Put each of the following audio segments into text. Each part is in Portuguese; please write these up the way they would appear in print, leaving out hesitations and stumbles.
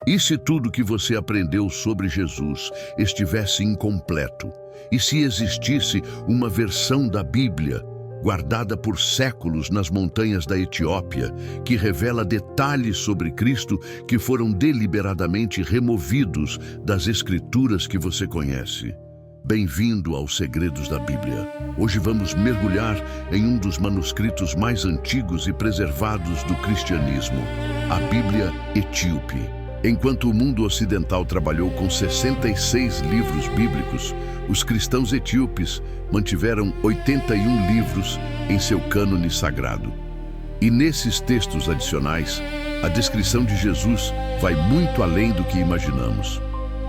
E se tudo que você aprendeu sobre Jesus estivesse incompleto? E se existisse uma versão da Bíblia, guardada por séculos nas montanhas da Etiópia, que revela detalhes sobre Cristo que foram deliberadamente removidos das escrituras que você conhece? Bem-vindo aos Segredos da Bíblia. Hoje vamos mergulhar em um dos manuscritos mais antigos e preservados do cristianismo, a Bíblia Etíope. Enquanto o mundo ocidental trabalhou com 66 livros bíblicos, os cristãos etíopes mantiveram 81 livros em seu cânone sagrado. E nesses textos adicionais, a descrição de Jesus vai muito além do que imaginamos.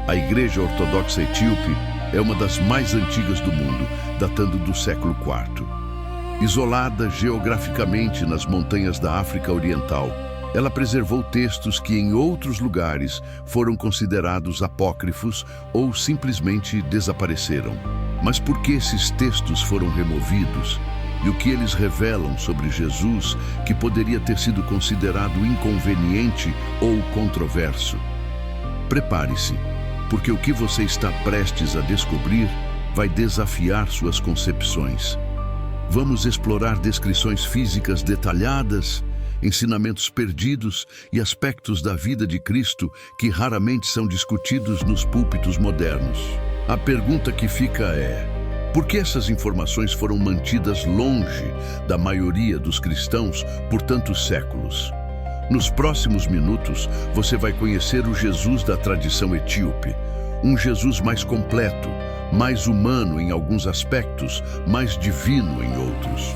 A Igreja Ortodoxa Etíope é uma das mais antigas do mundo, datando do século IV. Isolada geograficamente nas montanhas da África Oriental, ela preservou textos que em outros lugares foram considerados apócrifos ou simplesmente desapareceram. Mas por que esses textos foram removidos? E o que eles revelam sobre Jesus que poderia ter sido considerado inconveniente ou controverso? Prepare-se, porque o que você está prestes a descobrir vai desafiar suas concepções. Vamos explorar descrições físicas detalhadas, ensinamentos perdidos e aspectos da vida de Cristo que raramente são discutidos nos púlpitos modernos. A pergunta que fica é: por que essas informações foram mantidas longe da maioria dos cristãos por tantos séculos? Nos próximos minutos, você vai conhecer o Jesus da tradição etíope, um Jesus mais completo, mais humano em alguns aspectos, mais divino em outros.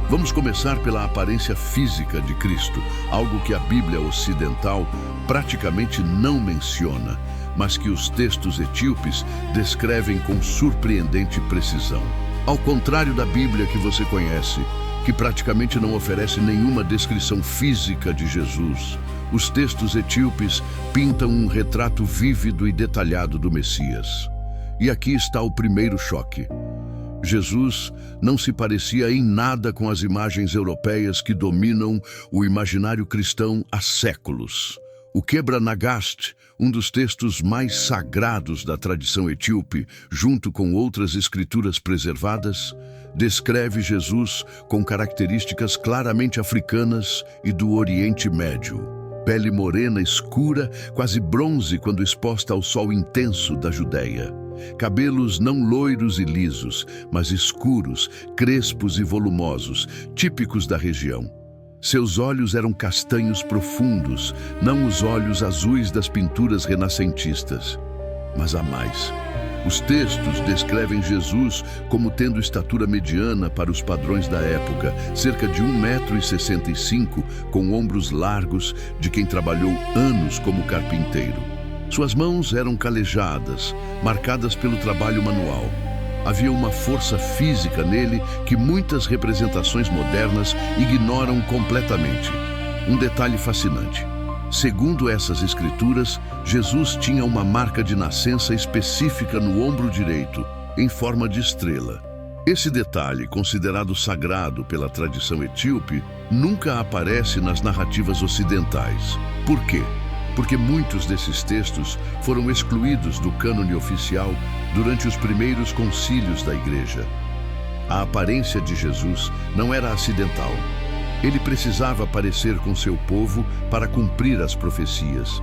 Vamos começar pela aparência física de Cristo, algo que a Bíblia Ocidental praticamente não menciona, mas que os textos etíopes descrevem com surpreendente precisão. Ao contrário da Bíblia que você conhece, que praticamente não oferece nenhuma descrição física de Jesus, os textos etíopes pintam um retrato vívido e detalhado do Messias. E aqui está o primeiro choque. Jesus não se parecia em nada com as imagens europeias que dominam o imaginário cristão há séculos. O Quebra Nagast, um dos textos mais sagrados da tradição etíope, junto com outras escrituras preservadas, descreve Jesus com características claramente africanas e do Oriente Médio. Pele morena escura, quase bronze quando exposta ao sol intenso da Judéia. Cabelos não loiros e lisos, mas escuros, crespos e volumosos, típicos da região. Seus olhos eram castanhos profundos, não os olhos azuis das pinturas renascentistas. Mas há mais. Os textos descrevem Jesus como tendo estatura mediana para os padrões da época, cerca de 1,65 m, com ombros largos de quem trabalhou anos como carpinteiro. Suas mãos eram calejadas, marcadas pelo trabalho manual. Havia uma força física nele que muitas representações modernas ignoram completamente. Um detalhe fascinante. Segundo essas escrituras, Jesus tinha uma marca de nascença específica no ombro direito, em forma de estrela. Esse detalhe, considerado sagrado pela tradição etíope, nunca aparece nas narrativas ocidentais. Por quê? Porque muitos desses textos foram excluídos do cânone oficial durante os primeiros concílios da Igreja. A aparência de Jesus não era acidental. Ele precisava parecer com seu povo para cumprir as profecias.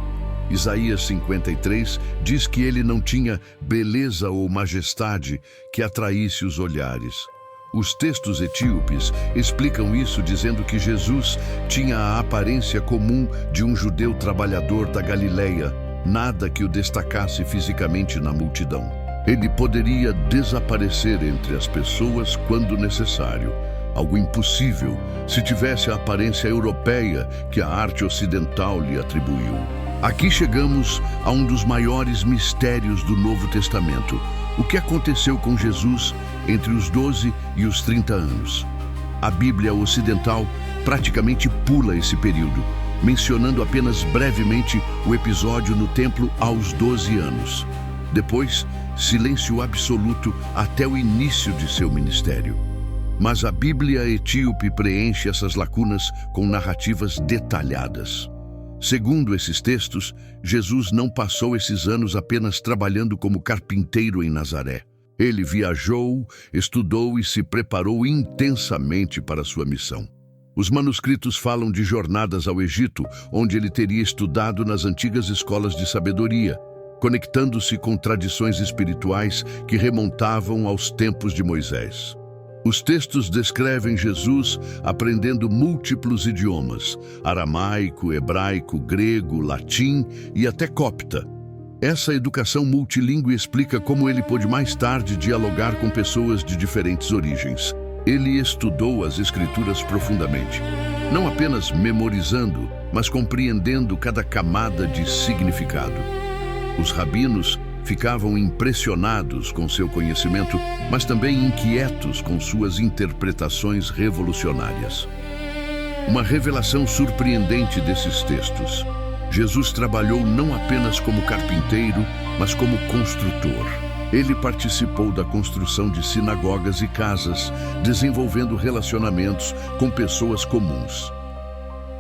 Isaías 53 diz que ele não tinha beleza ou majestade que atraísse os olhares. Os textos etíopes explicam isso dizendo que Jesus tinha a aparência comum de um judeu trabalhador da Galileia, nada que o destacasse fisicamente na multidão. Ele poderia desaparecer entre as pessoas quando necessário, algo impossível se tivesse a aparência europeia que a arte ocidental lhe atribuiu. Aqui chegamos a um dos maiores mistérios do Novo Testamento. O que aconteceu com Jesus entre os 12 e os 30 anos? A Bíblia Ocidental praticamente pula esse período, mencionando apenas brevemente o episódio no templo aos 12 anos. Depois, silêncio absoluto até o início de seu ministério. Mas a Bíblia etíope preenche essas lacunas com narrativas detalhadas. Segundo esses textos, Jesus não passou esses anos apenas trabalhando como carpinteiro em Nazaré. Ele viajou, estudou e se preparou intensamente para sua missão. Os manuscritos falam de jornadas ao Egito, onde ele teria estudado nas antigas escolas de sabedoria, conectando-se com tradições espirituais que remontavam aos tempos de Moisés. Os textos descrevem Jesus aprendendo múltiplos idiomas: aramaico, hebraico, grego, latim e até copta. Essa educação multilingüe explica como ele pôde mais tarde dialogar com pessoas de diferentes origens. Ele estudou as Escrituras profundamente, não apenas memorizando, mas compreendendo cada camada de significado. Os rabinos ficavam impressionados com seu conhecimento, mas também inquietos com suas interpretações revolucionárias. Uma revelação surpreendente desses textos: Jesus trabalhou não apenas como carpinteiro, mas como construtor. Ele participou da construção de sinagogas e casas, desenvolvendo relacionamentos com pessoas comuns.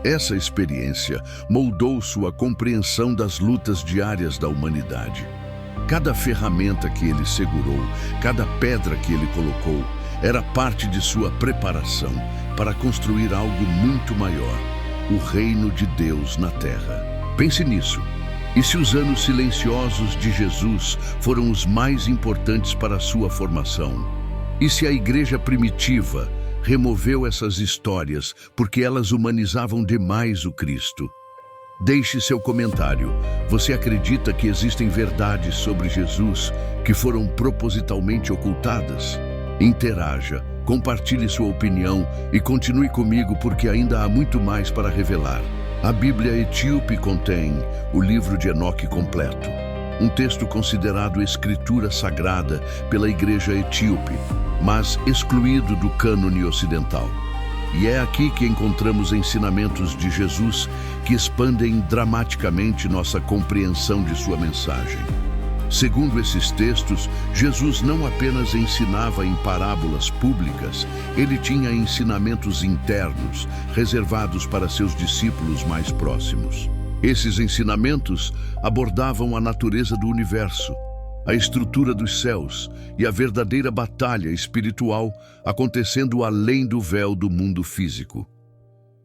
Essa experiência moldou sua compreensão das lutas diárias da humanidade. Cada ferramenta que ele segurou, cada pedra que ele colocou, era parte de sua preparação para construir algo muito maior: o reino de Deus na terra. Pense nisso. E se os anos silenciosos de Jesus foram os mais importantes para a sua formação? E se a igreja primitiva removeu essas histórias porque elas humanizavam demais o Cristo? Deixe seu comentário. Você acredita que existem verdades sobre Jesus que foram propositalmente ocultadas? Interaja, compartilhe sua opinião e continue comigo, porque ainda há muito mais para revelar. A Bíblia etíope contém o livro de Enoque completo, um texto considerado escritura sagrada pela igreja etíope, mas excluído do cânone ocidental. E é aqui que encontramos ensinamentos de Jesus que expandem dramaticamente nossa compreensão de sua mensagem. Segundo esses textos, Jesus não apenas ensinava em parábolas públicas, ele tinha ensinamentos internos, reservados para seus discípulos mais próximos. Esses ensinamentos abordavam a natureza do universo, a estrutura dos céus e a verdadeira batalha espiritual acontecendo além do véu do mundo físico.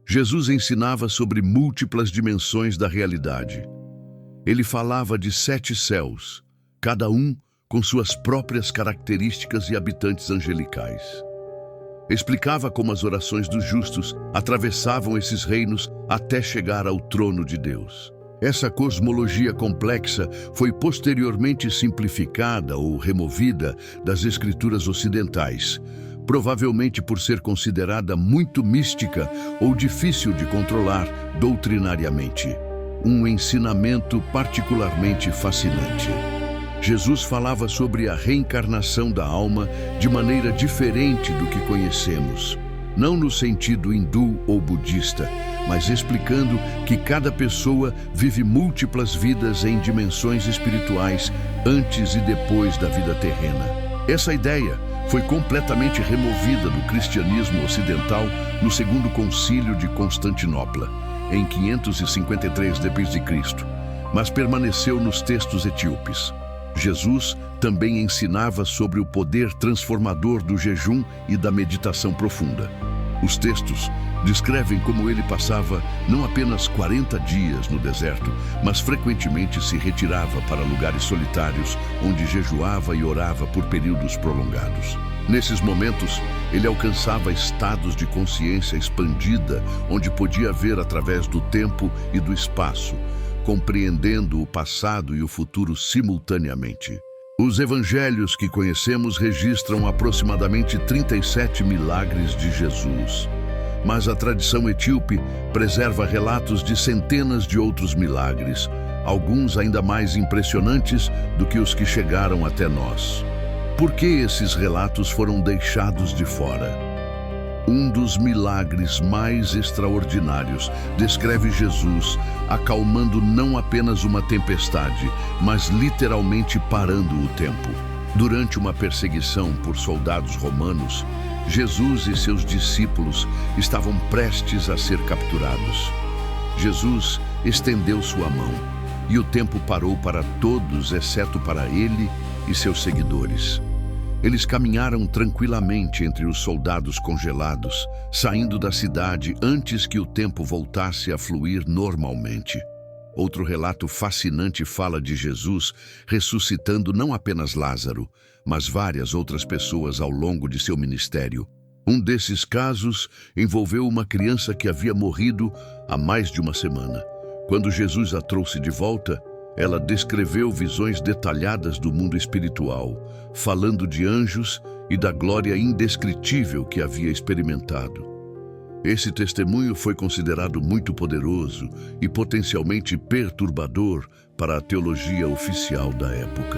Jesus ensinava sobre múltiplas dimensões da realidade. Ele falava de 7 céus, cada um com suas próprias características e habitantes angelicais. Explicava como as orações dos justos atravessavam esses reinos até chegar ao trono de Deus. Essa cosmologia complexa foi posteriormente simplificada ou removida das escrituras ocidentais, provavelmente por ser considerada muito mística ou difícil de controlar doutrinariamente. Um ensinamento particularmente fascinante. Jesus falava sobre a reencarnação da alma de maneira diferente do que conhecemos, não no sentido hindu ou budista, mas explicando que cada pessoa vive múltiplas vidas em dimensões espirituais antes e depois da vida terrena. Essa ideia foi completamente removida do cristianismo ocidental no Segundo Concílio de Constantinopla, em 553 d.C., mas permaneceu nos textos etíopes. Jesus também ensinava sobre o poder transformador do jejum e da meditação profunda. Os textos descrevem como ele passava não apenas 40 dias no deserto, mas frequentemente se retirava para lugares solitários, onde jejuava e orava por períodos prolongados. Nesses momentos, ele alcançava estados de consciência expandida, onde podia ver através do tempo e do espaço, compreendendo o passado e o futuro simultaneamente. Os evangelhos que conhecemos registram aproximadamente 37 milagres de Jesus, mas a tradição etíope preserva relatos de centenas de outros milagres, alguns ainda mais impressionantes do que os que chegaram até nós. Por que esses relatos foram deixados de fora? Um dos milagres mais extraordinários descreve Jesus acalmando não apenas uma tempestade, mas literalmente parando o tempo. Durante uma perseguição por soldados romanos, Jesus e seus discípulos estavam prestes a ser capturados. Jesus estendeu sua mão, e o tempo parou para todos, exceto para ele e seus seguidores. Eles caminharam tranquilamente entre os soldados congelados, saindo da cidade antes que o tempo voltasse a fluir normalmente. Outro relato fascinante fala de Jesus ressuscitando não apenas Lázaro, mas várias outras pessoas ao longo de seu ministério. Um desses casos envolveu uma criança que havia morrido há mais de uma semana. Quando Jesus a trouxe de volta, ela descreveu visões detalhadas do mundo espiritual, falando de anjos e da glória indescritível que havia experimentado. Esse testemunho foi considerado muito poderoso e potencialmente perturbador para a teologia oficial da época.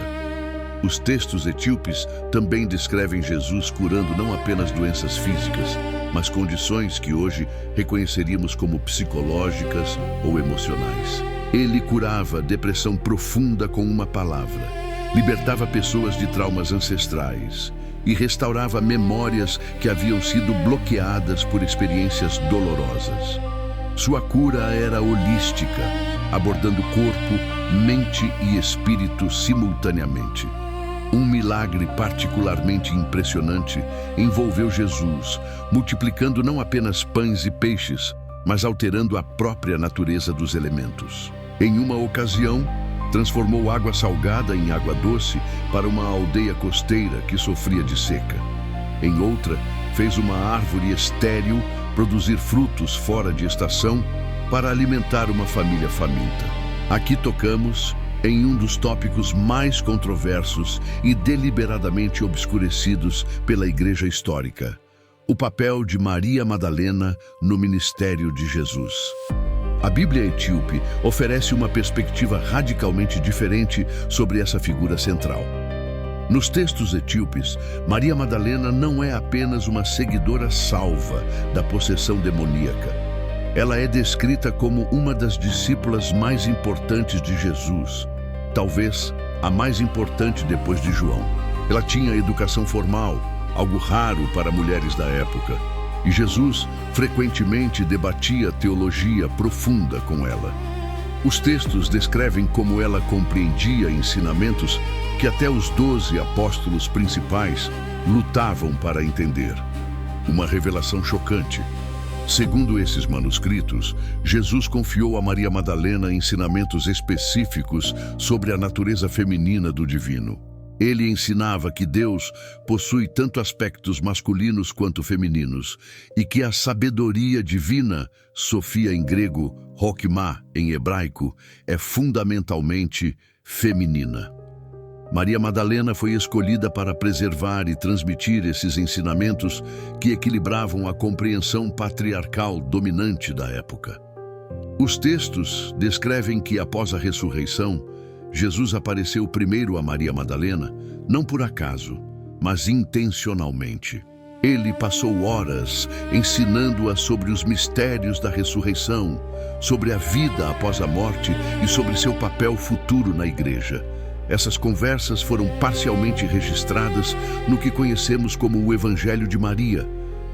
Os textos etíopes também descrevem Jesus curando não apenas doenças físicas, mas condições que hoje reconheceríamos como psicológicas ou emocionais. Ele curava depressão profunda com uma palavra, libertava pessoas de traumas ancestrais e restaurava memórias que haviam sido bloqueadas por experiências dolorosas. Sua cura era holística, abordando corpo, mente e espírito simultaneamente. Um milagre particularmente impressionante envolveu Jesus, multiplicando não apenas pães e peixes, mas alterando a própria natureza dos elementos. Em uma ocasião, transformou água salgada em água doce para uma aldeia costeira que sofria de seca. Em outra, fez uma árvore estéril produzir frutos fora de estação para alimentar uma família faminta. Aqui tocamos em um dos tópicos mais controversos e deliberadamente obscurecidos pela Igreja histórica: o papel de Maria Madalena no ministério de Jesus. A Bíblia etíope oferece uma perspectiva radicalmente diferente sobre essa figura central. Nos textos etíopes, Maria Madalena não é apenas uma seguidora salva da possessão demoníaca. Ela é descrita como uma das discípulas mais importantes de Jesus, talvez a mais importante depois de João. Ela tinha educação formal, algo raro para mulheres da época, e Jesus frequentemente debatia teologia profunda com ela. Os textos descrevem como ela compreendia ensinamentos que até os 12 apóstolos principais lutavam para entender. Uma revelação chocante. Segundo esses manuscritos, Jesus confiou a Maria Madalena ensinamentos específicos sobre a natureza feminina do divino. Ele ensinava que Deus possui tanto aspectos masculinos quanto femininos e que a sabedoria divina, Sofia em grego, Chokmah em hebraico, é fundamentalmente feminina. Maria Madalena foi escolhida para preservar e transmitir esses ensinamentos que equilibravam a compreensão patriarcal dominante da época. Os textos descrevem que, após a ressurreição, Jesus apareceu primeiro a Maria Madalena, não por acaso, mas intencionalmente. Ele passou horas ensinando-a sobre os mistérios da ressurreição, sobre a vida após a morte e sobre seu papel futuro na igreja. Essas conversas foram parcialmente registradas no que conhecemos como o Evangelho de Maria,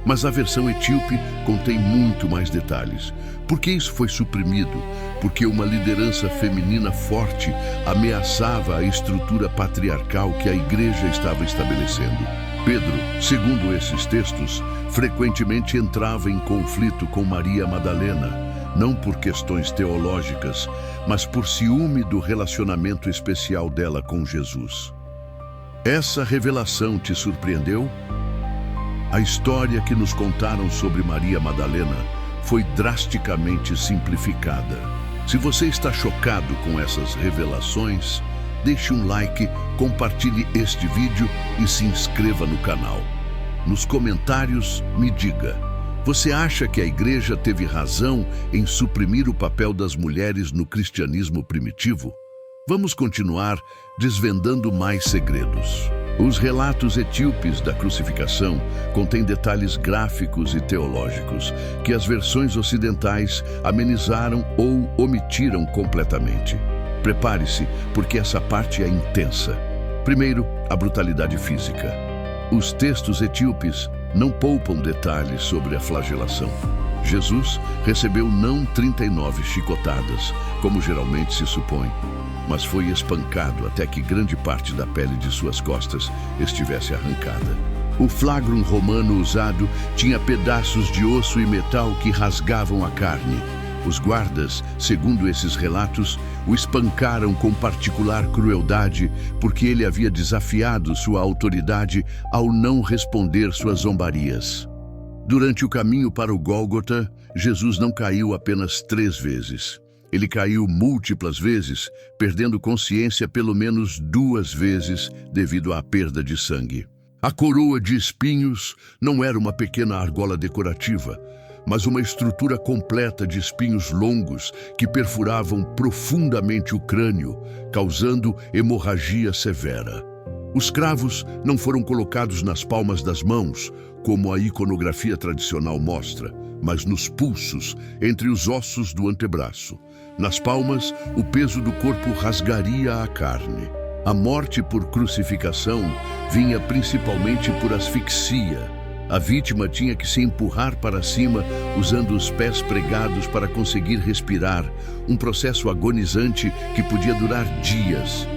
mas a versão etíope contém muito mais detalhes. Por que isso foi suprimido? Porque uma liderança feminina forte ameaçava a estrutura patriarcal que a igreja estava estabelecendo. Pedro, segundo esses textos, frequentemente entrava em conflito com Maria Madalena, não por questões teológicas, mas por ciúme do relacionamento especial dela com Jesus. Essa revelação te surpreendeu? A história que nos contaram sobre Maria Madalena foi drasticamente simplificada. Se você está chocado com essas revelações, deixe um like, compartilhe este vídeo e se inscreva no canal. Nos comentários, me diga: você acha que a igreja teve razão em suprimir o papel das mulheres no cristianismo primitivo? Vamos continuar desvendando mais segredos. Os relatos etíopes da crucificação contêm detalhes gráficos e teológicos que as versões ocidentais amenizaram ou omitiram completamente. Prepare-se, porque essa parte é intensa. Primeiro, a brutalidade física. Os textos etíopes não poupam detalhes sobre a flagelação. Jesus recebeu não 39 chicotadas, como geralmente se supõe, mas foi espancado até que grande parte da pele de suas costas estivesse arrancada. O flagrum romano usado tinha pedaços de osso e metal que rasgavam a carne. Os guardas, segundo esses relatos, o espancaram com particular crueldade porque ele havia desafiado sua autoridade ao não responder suas zombarias. Durante o caminho para o Gólgota, Jesus não caiu apenas 3 vezes. Ele caiu múltiplas vezes, perdendo consciência pelo menos 2 vezes devido à perda de sangue. A coroa de espinhos não era uma pequena argola decorativa, mas uma estrutura completa de espinhos longos que perfuravam profundamente o crânio, causando hemorragia severa. Os cravos não foram colocados nas palmas das mãos, como a iconografia tradicional mostra, mas nos pulsos, entre os ossos do antebraço. Nas palmas, o peso do corpo rasgaria a carne. A morte por crucificação vinha principalmente por asfixia. A vítima tinha que se empurrar para cima usando os pés pregados para conseguir respirar, um processo agonizante que podia durar dias.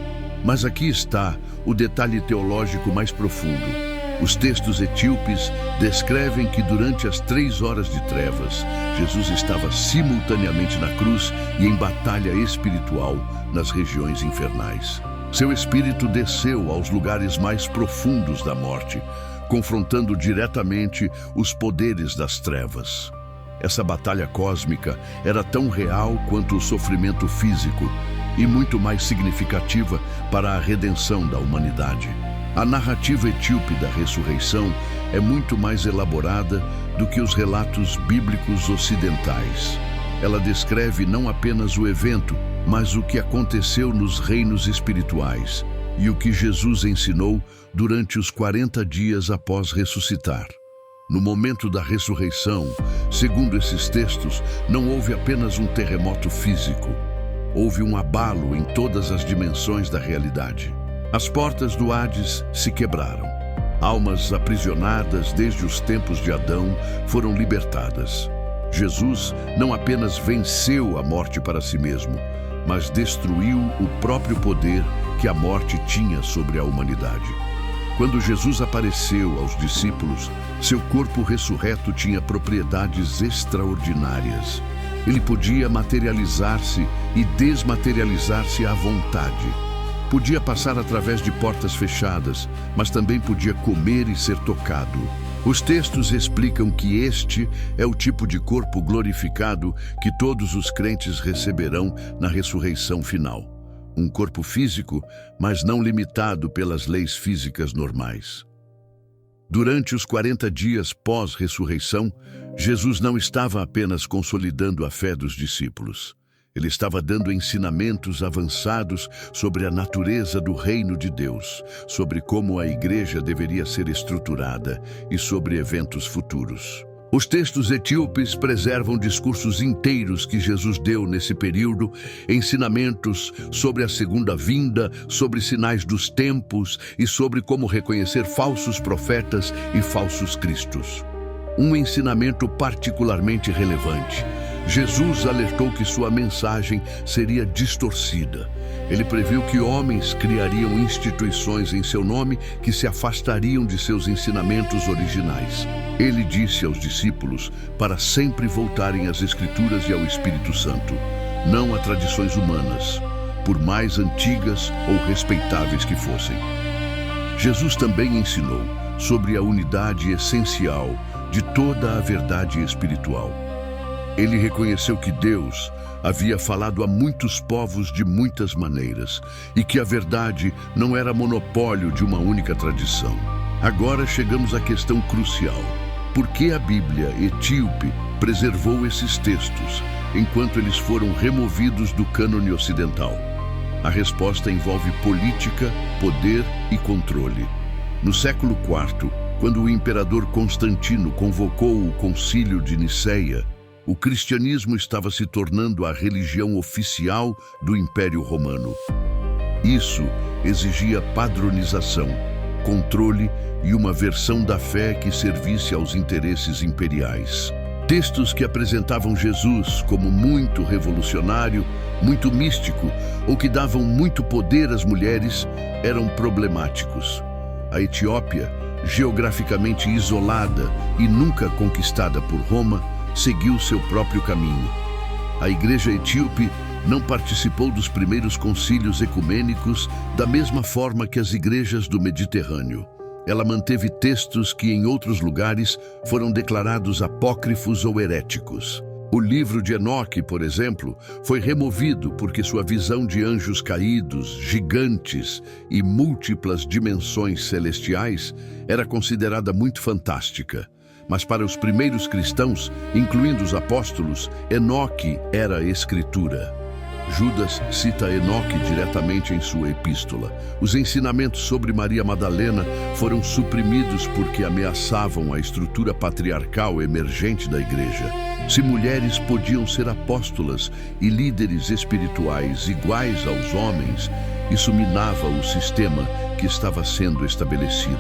Mas aqui está o detalhe teológico mais profundo. Os textos etíopes descrevem que durante as 3 horas de trevas, Jesus estava simultaneamente na cruz e em batalha espiritual nas regiões infernais. Seu espírito desceu aos lugares mais profundos da morte, confrontando diretamente os poderes das trevas. Essa batalha cósmica era tão real quanto o sofrimento físico e muito mais significativa para a redenção da humanidade. A narrativa etíope da ressurreição é muito mais elaborada do que os relatos bíblicos ocidentais. Ela descreve não apenas o evento, mas o que aconteceu nos reinos espirituais e o que Jesus ensinou durante os 40 dias após ressuscitar. No momento da ressurreição, segundo esses textos, não houve apenas um terremoto físico. Houve um abalo em todas as dimensões da realidade. As portas do Hades se quebraram. Almas aprisionadas desde os tempos de Adão foram libertadas. Jesus não apenas venceu a morte para si mesmo, mas destruiu o próprio poder que a morte tinha sobre a humanidade. Quando Jesus apareceu aos discípulos, seu corpo ressurreto tinha propriedades extraordinárias. Ele podia materializar-se e desmaterializar-se à vontade. Podia passar através de portas fechadas, mas também podia comer e ser tocado. Os textos explicam que este é o tipo de corpo glorificado que todos os crentes receberão na ressurreição final. Um corpo físico, mas não limitado pelas leis físicas normais. Durante os 40 dias pós-ressurreição, Jesus não estava apenas consolidando a fé dos discípulos. Ele estava dando ensinamentos avançados sobre a natureza do reino de Deus, sobre como a igreja deveria ser estruturada e sobre eventos futuros. Os textos etíopes preservam discursos inteiros que Jesus deu nesse período, ensinamentos sobre a segunda vinda, sobre sinais dos tempos e sobre como reconhecer falsos profetas e falsos cristos. Um ensinamento particularmente relevante. Jesus alertou que sua mensagem seria distorcida. Ele previu que homens criariam instituições em seu nome que se afastariam de seus ensinamentos originais. Ele disse aos discípulos para sempre voltarem às Escrituras e ao Espírito Santo, não a tradições humanas, por mais antigas ou respeitáveis que fossem. Jesus também ensinou sobre a unidade essencial de toda a verdade espiritual. Ele reconheceu que Deus havia falado a muitos povos de muitas maneiras e que a verdade não era monopólio de uma única tradição. Agora chegamos à questão crucial. Por que a Bíblia etíope preservou esses textos enquanto eles foram removidos do cânone ocidental? A resposta envolve política, poder e controle. No século IV, quando o imperador Constantino convocou o Concílio de Niceia, o cristianismo estava se tornando a religião oficial do Império Romano. Isso exigia padronização, controle e uma versão da fé que servisse aos interesses imperiais. Textos que apresentavam Jesus como muito revolucionário, muito místico ou que davam muito poder às mulheres eram problemáticos. A Etiópia, geograficamente isolada e nunca conquistada por Roma, seguiu seu próprio caminho. A Igreja Etíope não participou dos primeiros concílios ecumênicos da mesma forma que as igrejas do Mediterrâneo. Ela manteve textos que em outros lugares foram declarados apócrifos ou heréticos. O livro de Enoque, por exemplo, foi removido porque sua visão de anjos caídos, gigantes e múltiplas dimensões celestiais era considerada muito fantástica. Mas para os primeiros cristãos, incluindo os apóstolos, Enoque era a Escritura. Judas cita Enoque diretamente em sua epístola. Os ensinamentos sobre Maria Madalena foram suprimidos porque ameaçavam a estrutura patriarcal emergente da igreja. Se mulheres podiam ser apóstolas e líderes espirituais iguais aos homens, isso minava o sistema que estava sendo estabelecido.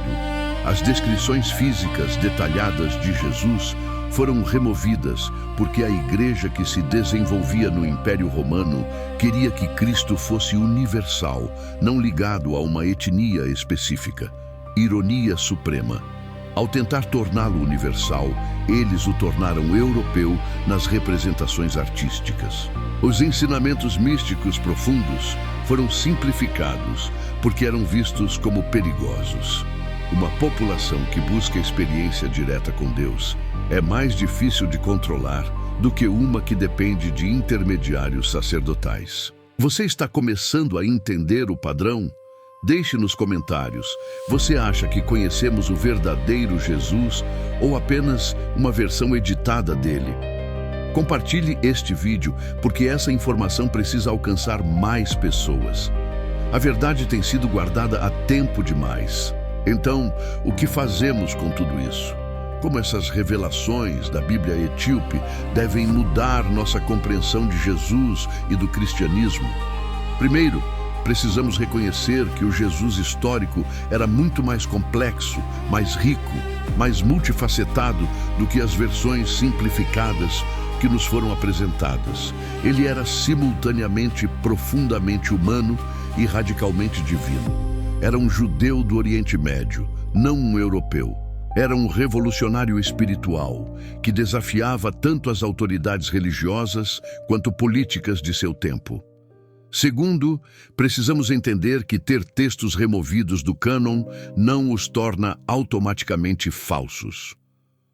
As descrições físicas detalhadas de Jesus foram removidas porque a igreja que se desenvolvia no Império Romano queria que Cristo fosse universal, não ligado a uma etnia específica. Ironia suprema. Ao tentar torná-lo universal, eles o tornaram europeu nas representações artísticas. Os ensinamentos místicos profundos foram simplificados porque eram vistos como perigosos. Uma população que busca experiência direta com Deus é mais difícil de controlar do que uma que depende de intermediários sacerdotais. Você está começando a entender o padrão? Deixe nos comentários. Você acha que conhecemos o verdadeiro Jesus ou apenas uma versão editada dele? Compartilhe este vídeo porque essa informação precisa alcançar mais pessoas. A verdade tem sido guardada há tempo demais. Então, o que fazemos com tudo isso? Como essas revelações da Bíblia etíope devem mudar nossa compreensão de Jesus e do cristianismo? Primeiro, precisamos reconhecer que o Jesus histórico era muito mais complexo, mais rico, mais multifacetado do que as versões simplificadas que nos foram apresentadas. Ele era simultaneamente profundamente humano e radicalmente divino. Era um judeu do Oriente Médio, não um europeu. Era um revolucionário espiritual que desafiava tanto as autoridades religiosas quanto políticas de seu tempo. Segundo, precisamos entender que ter textos removidos do cânon não os torna automaticamente falsos.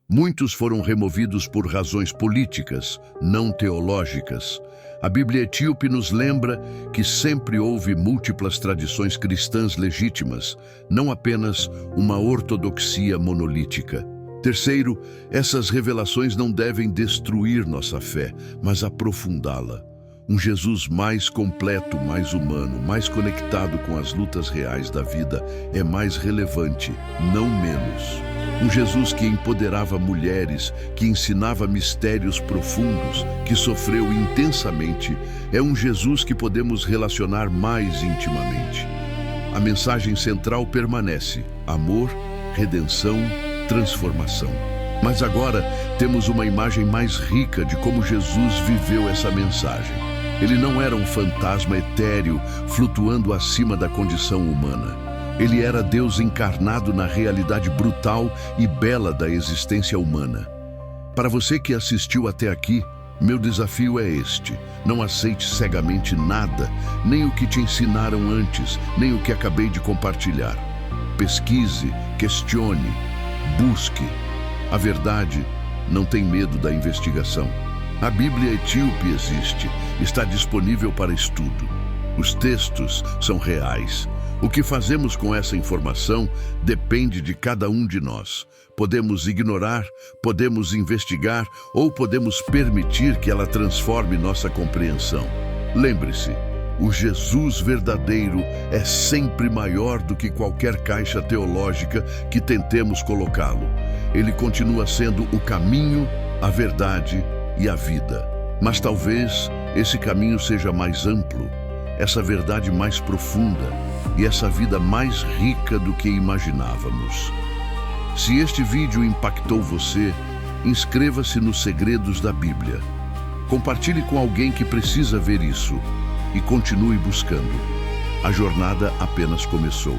Muitos foram removidos por razões políticas, não teológicas. A Bíblia etíope nos lembra que sempre houve múltiplas tradições cristãs legítimas, não apenas uma ortodoxia monolítica. Terceiro, essas revelações não devem destruir nossa fé, mas aprofundá-la. Um Jesus mais completo, mais humano, mais conectado com as lutas reais da vida é mais relevante, não menos. Um Jesus que empoderava mulheres, que ensinava mistérios profundos, que sofreu intensamente, é um Jesus que podemos relacionar mais intimamente. A mensagem central permanece: amor, redenção, transformação. Mas agora temos uma imagem mais rica de como Jesus viveu essa mensagem. Ele não era um fantasma etéreo flutuando acima da condição humana. Ele era Deus encarnado na realidade brutal e bela da existência humana. Para você que assistiu até aqui, meu desafio é este: não aceite cegamente nada, nem o que te ensinaram antes, nem o que acabei de compartilhar. Pesquise, questione, busque. A verdade não tem medo da investigação. A Bíblia etíope existe, está disponível para estudo. Os textos são reais. O que fazemos com essa informação depende de cada um de nós. Podemos ignorar, podemos investigar ou podemos permitir que ela transforme nossa compreensão. Lembre-se, o Jesus verdadeiro é sempre maior do que qualquer caixa teológica que tentemos colocá-lo. Ele continua sendo o caminho, a verdade e a vida. Mas talvez esse caminho seja mais amplo, essa verdade mais profunda e essa vida mais rica do que imaginávamos. Se este vídeo impactou você, Inscreva-se nos Segredos da Bíblia. Compartilhe com alguém que precisa ver isso e continue buscando. A jornada apenas começou.